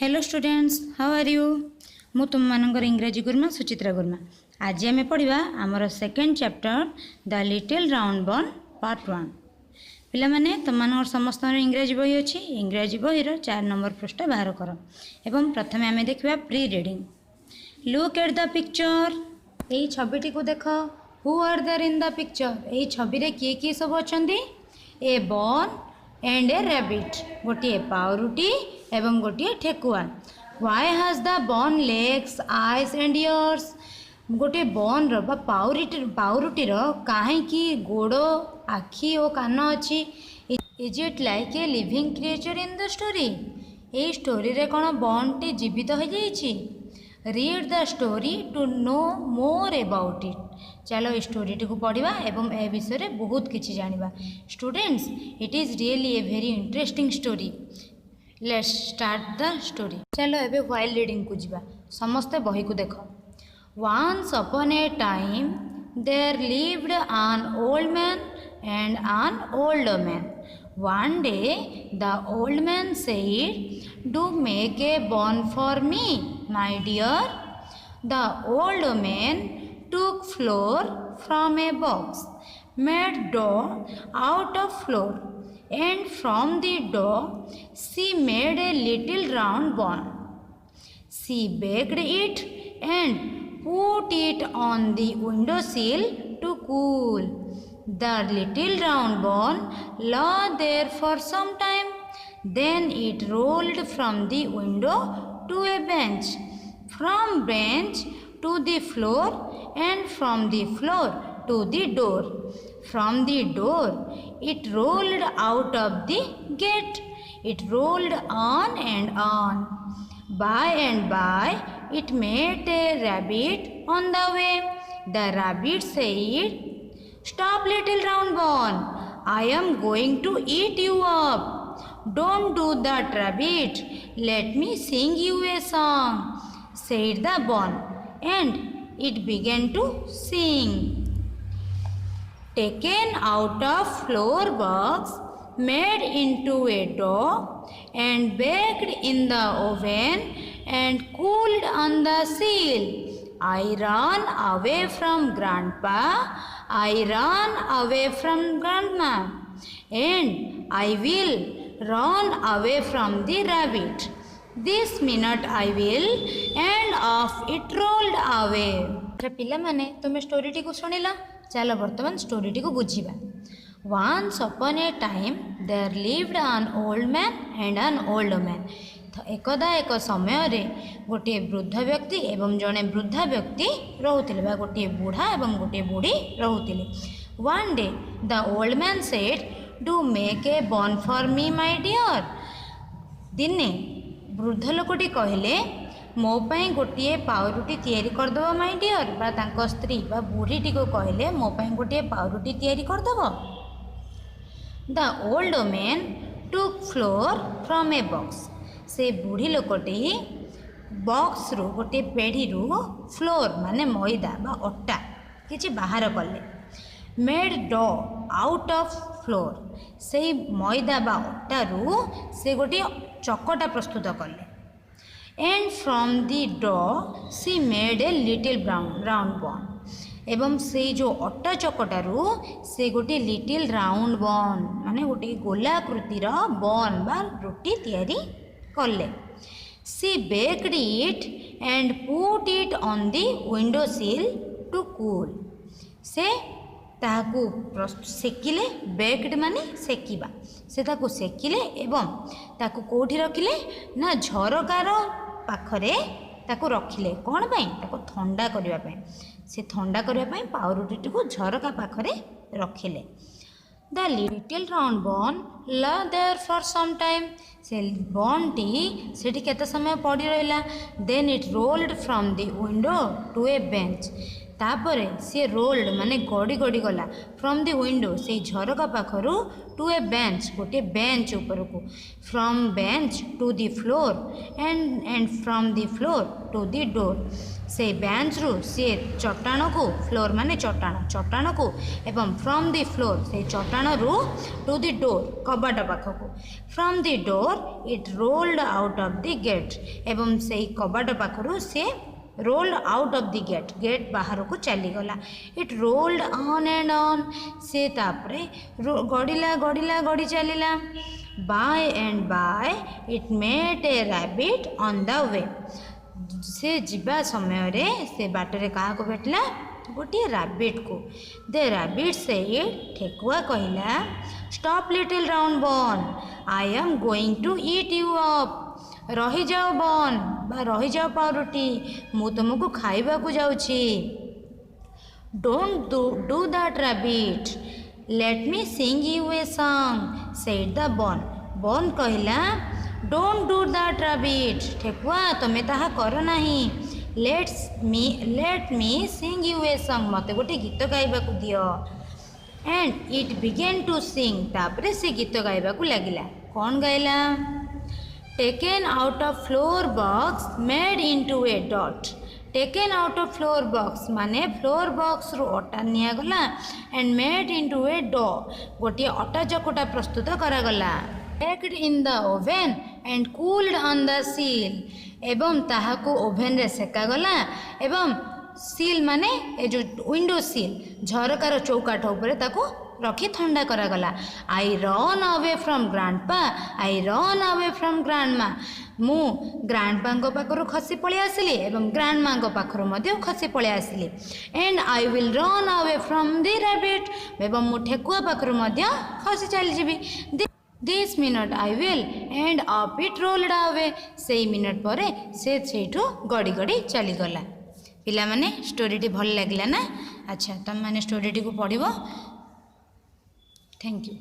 Hello students, how are you? मु तुम मानकर इंग्राजी गुरुमा सुचित्रा गुरुमा। आज आम पढ़ा आमर second chapter the little round bun part 1। पिला माने तुम समस्त इंग्राजी बही अच्छी। इंग्राजी बहीर 4 नंबर पृष्ठ बाहर कर एवं प्रथम आम देखा pre reading. Look at the picture. यही छविटी को देख। Who are there in the picture? यही छवि रे किए किए सब अच्छा? ए बॉन एंड ए रैबिट, गोटे पाउरुटी एवं गोटे ठेकुआ। Why has the bun legs, eyes and ears? गोटे बॉन रो पाउरुटी रो कहीं गोड़, आखि और कान अच्छी। Is it like a living creature in the story? ये स्टोरी रे कौन बॉन टी जीवित हो जाइए? Read the story to know more about it. चलो ये स्टोरी टी को पढ़ा एवं ए विषय में बहुत किसी जानिबा। Students, it is really a very interesting story. Let's start the story. चलो एबे व्हाइल रीडिंग को जीवा। समस्ते बही को देखो। Once upon a time there lived an old man and an older man. One day the old man said, "Do make a barn for me, my dear." The old man took flour from a box, made dough out of flour, and from the dough she made a little round barn. She baked it and put it on the windowsill to cool. The little round barn lay there for some time. Then it rolled from the window to a bench, from bench to the floor, and from the floor to the door. From the door it rolled out of the gate. It rolled on and on. By and by it met a rabbit on the way. The rabbit said, "Stop, little round barn. I am going to eat you up." "Don't do that, rabbit. Let me sing you a song," said the barn, and it began to sing. Taken out of flour box, made into a dough, and baked in the oven and cooled on the sill, I ran away from Grandpa, I ran away from Grandma, and I will run away from the rabbit. This minute I will, and off it rolled away. पिला माने तुम story T को सुनिला। चलो वर्तमान story T को बुझीबा। Once upon a time there lived an old man and an old man. एकदा एक समय रे गोटे वृद्ध व्यक्ति एवं जड़े वृद्धा व्यक्ति रोते बा गोटे बुढ़ा एवं गोटे बुढ़ी रोते। One day the old man said, "Do make a barn for me, my dear." दिने वृद्ध लोकटी कहले, मो पाई गोटे पाउरुटी तैयारी करदेव माय डियर। बा तांको स्त्री बा बुढ़ीटी को कहले, मो पाई गोटे पाउरुटी तैयारी करदेव। The old man took flour from a box. से बुढ़ी लोकटी बॉक्स रु गोटे पेढ़ी रु फ्लोर माने मैदा बा अटा किछि बाहर कले। Made dough out of flour. से मैदा बा अटा रु से गोटे चकटा प्रस्तुत कले। And from the dough she made a little round bun. एवं से जो अटा चकटारू से गोटे लिटिल राउंड बॉन माने गोटे गोलाकृतिर बॉन बा रोटी तैयारी कले। She baked it and put it on the window sill to cool. से ताकू सेकिले, बेक्ड माने सेकिबा। से ताकू सेकिले एवं ताकू कोठी रखिले ना झरकार पाखरे ताकू रखिले। कौन पाई? ताकू ठंडा करिबा पाई। से ठंडा करिबा पाई पाउरुटी को झरका पाखरे रखिले। The little round bun lay there for some time. से बॉन टी सेठी केते समय पड़ी रहिला। Then it rolled from the window to a bench. तापरे सी रोल्ड माने गड़ी गड़ी गला फ्रॉम द विंडो से झरका पाखरु टू ए बेंच गोटे बेंच ऊपर को from bench to the floor and from the floor to the door से बेंच रु सी चट्टाण को फ्लोर माने चट्टाण को एवं फ्रॉम द फ्लोर से चट्टाण रु टू द डोर कबाट पाखक from the door it rolled out of the gate एवं से कबाट पाखरु से rolled out of the gate बाहर को चलीगला it rolled on and on से तापरे गड़िला गड़िला गड़ी चलिला by and by it met a rabbit on the way से जीवा समय रे से बाटरे क्या को भेटला गोटे रैबिट को द रैबिट से ठेकुआ कहला stop little round bun I am going to eat you up रही जाओ बन बा रही जाओ पाउरुटी मु तुमको खाइबा को जाउछि don't do that rabbit let me sing you a song said the bun कहला डोंट डू दैट रैबिट ठेकुआ तमे ताहा कर नाही let me sing you a song मते गोटे गीत गाइबा को दियो and it began to sing तापरे से गीत गाइबा को लागिला कौन गाइला taken out of flour box made into a dough taken out of flour box माने फ्लोर बॉक्स रु अटा निया गला एंड मेड इनटू ए डॉ गोटे अटा चकटा प्रस्तुत करा गला baked in the oven and cooled on the sill एवं ताहाको ओवेन रे सेका गला एवं सील माने ए जो विंडो सील झरकार चौकाठ उपरे ताको रखी ठंडा करागला I ran away from grandpa I ran away from grandma मु ग्रांडपा पाखर खसी पलि आसिली एवं ग्रांडमा पाखर खसी पलि आसिली and I will run away from the rabbit एवं मु ठेकुआ पाखर खसी चली जीवी this minute I will end up it rolled away से मिनट पर से गड़ी गड़ी चलीगला पिला माने स्टोरीटी भल लगे ना अच्छा तुम मैंने स्टोरीटी को पढ़ो थैंक यू।